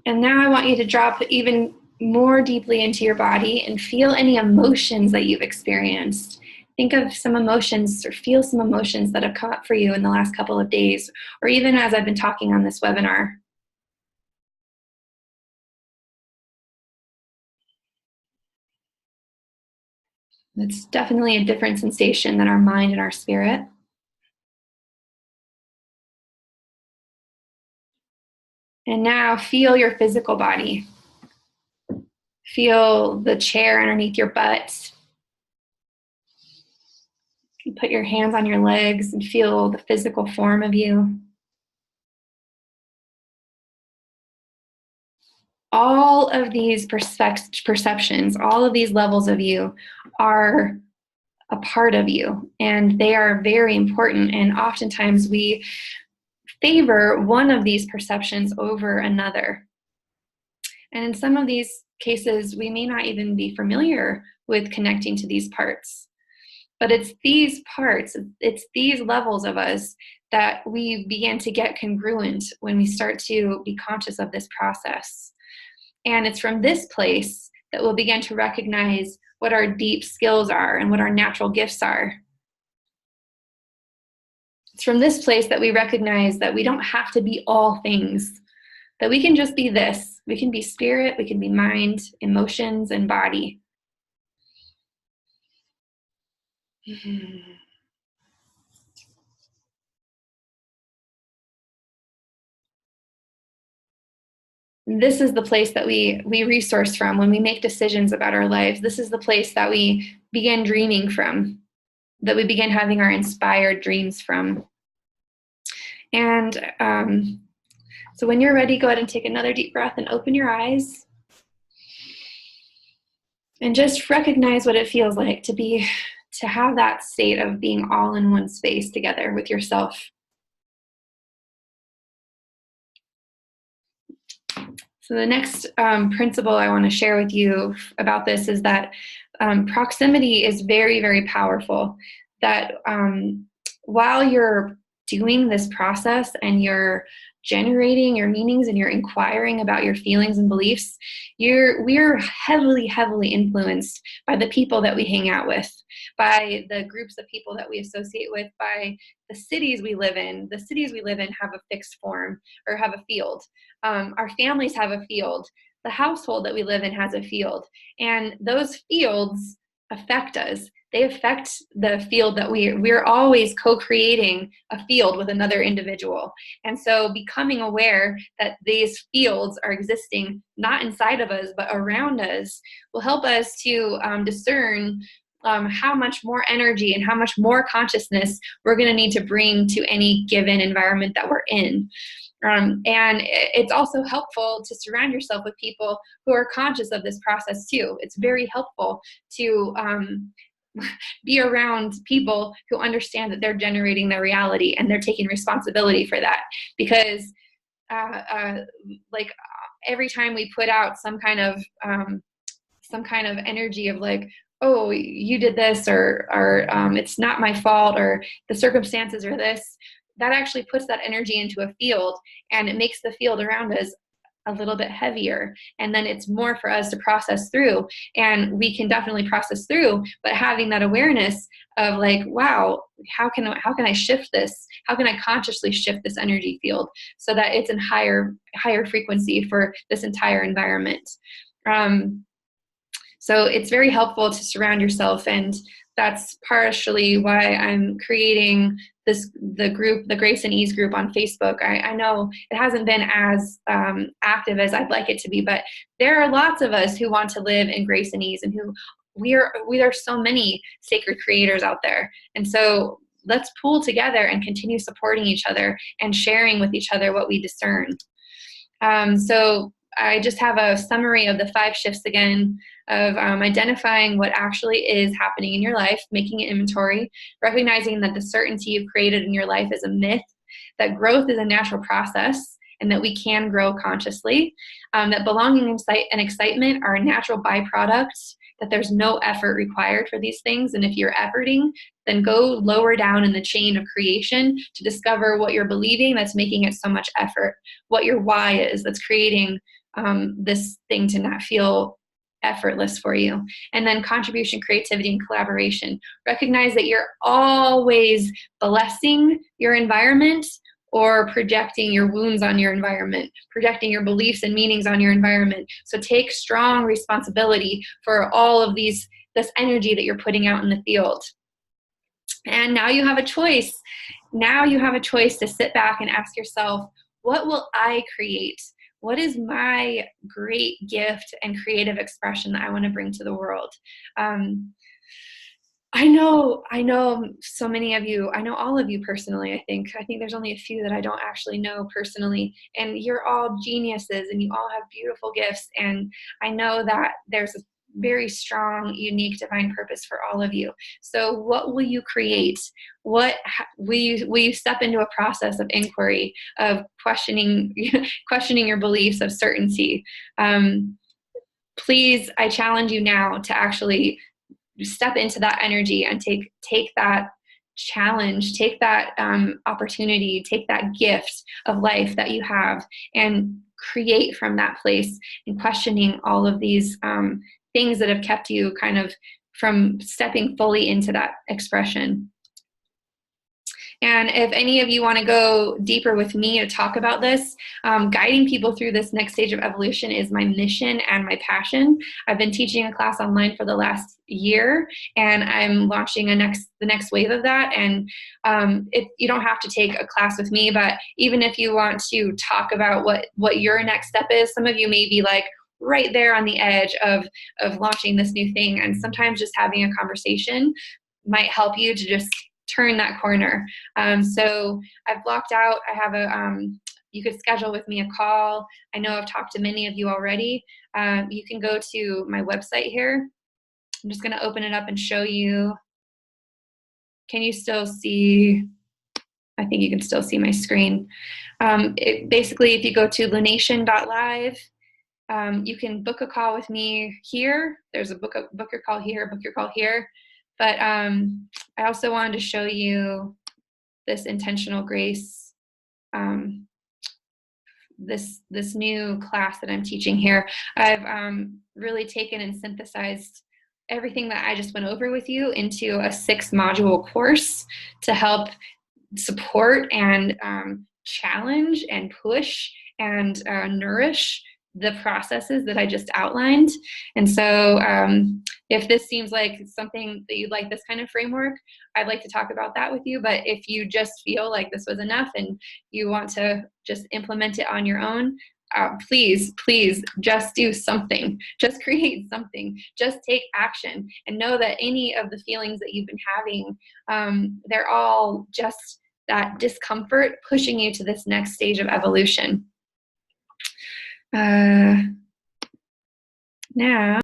And now I want you to drop even more deeply into your body and feel any emotions that you've experienced. Think of some emotions or feel some emotions that have come up for you in the last couple of days, or even as I've been talking on this webinar. It's definitely a different sensation than our mind and our spirit. And now feel your physical body. Feel the chair underneath your butt. You put your hands on your legs and feel the physical form of you. All of these perceptions, all of these levels of you are a part of you, and they are very important. And oftentimes we favor one of these perceptions over another. And in some of these cases, we may not even be familiar with connecting to these parts. But it's these parts, it's these levels of us that we begin to get congruent when we start to be conscious of this process. And it's from this place that we'll begin to recognize what our deep skills are and what our natural gifts are. It's from this place that we recognize that we don't have to be all things, that we can just be this. We can be spirit, we can be mind, emotions, and body. This is the place that we resource from when we make decisions about our lives. This is the place that we begin dreaming from, that we begin having our inspired dreams from. And so when you're ready, go ahead and take another deep breath and open your eyes. And just recognize what it feels like to have that state of being all in one space together with yourself. So the next principle I want to share with you about this is that proximity is very, very powerful. That while you're doing this process and you're generating your meanings and you're inquiring about your feelings and beliefs, we're heavily, heavily influenced by the people that we hang out with, by the groups of people that we associate with, by the cities we live in. The cities we live in have a fixed form or have a field. Our families have a field. The household that we live in has a field. And those fields affect us. They affect the field that we're always co-creating a field with another individual. And so becoming aware that these fields are existing not inside of us, but around us will help us to discern how much more energy and how much more consciousness we're going to need to bring to any given environment that we're in. And it's also helpful to surround yourself with people who are conscious of this process too. It's very helpful to be around people who understand that they're generating their reality and they're taking responsibility for that. Because like every time we put out some kind of energy of like, oh, you did this, or it's not my fault, or the circumstances are this, that actually puts that energy into a field, and it makes the field around us a little bit heavier, and then it's more for us to process through. And we can definitely process through, but having that awareness of like, wow, how can I shift this? How can I consciously shift this energy field so that it's in higher frequency for this entire environment? So it's very helpful to surround yourself, and that's partially why I'm creating the Grace and Ease group on Facebook. I know it hasn't been as active as I'd like it to be, but there are lots of us who want to live in grace and ease, and who we are so many sacred creators out there. And so let's pool together and continue supporting each other and sharing with each other what we discern. So I just have a summary of the 5 shifts again of identifying what actually is happening in your life, making an inventory, recognizing that the certainty you've created in your life is a myth, that growth is a natural process, and that we can grow consciously, that belonging and excitement are a natural byproduct, that there's no effort required for these things. And if you're efforting, then go lower down in the chain of creation to discover what you're believing that's making it so much effort, what your why is that's creating this thing to not feel effortless for you. And then contribution, creativity, and collaboration. Recognize that you're always blessing your environment or projecting your wounds on your environment, projecting your beliefs and meanings on your environment. So take strong responsibility for all of this energy that you're putting out in the field. And now you have a choice. Now you have a choice to sit back and ask yourself, what will I create? What is my great gift and creative expression that I want to bring to the world? I know so many of you, I know all of you personally, I think there's only a few that I don't actually know personally, and you're all geniuses and you all have beautiful gifts. And I know that there's a very strong, unique divine purpose for all of you. So what will you create? What will you step into a process of inquiry, of questioning your beliefs, of certainty? Please, I challenge you now to actually step into that energy and take that challenge, take that opportunity, take that gift of life that you have, and create from that place, and questioning all of these things that have kept you kind of from stepping fully into that expression. And if any of you want to go deeper with me to talk about this, guiding people through this next stage of evolution is my mission and my passion. I've been teaching a class online for the last year, and I'm launching the next wave of that. And you don't have to take a class with me, but even if you want to talk about what your next step is, some of you may be like right there on the edge of launching this new thing. And sometimes just having a conversation might help you to just turn that corner. So I've blocked out, I have you could schedule with me a call. I know I've talked to many of you already. You can go to my website here. I'm just going to open it up and show you. Can you still see? I think you can still see my screen. Basically, if you go to lunation.live, you can book a call with me here. There's a book your call here, book your call here. But I also wanted to show you this intentional grace, this new class that I'm teaching here. I've really taken and synthesized everything that I just went over with you into a 6-module course to help support and challenge and push and nourish the processes that I just outlined. And so if this seems like something that you'd like, this kind of framework, I'd like to talk about that with you. But if you just feel like this was enough and you want to just implement it on your own, please just do something. Just create something. Just take action, and know that any of the feelings that you've been having, they're all just that discomfort pushing you to this next stage of evolution. Now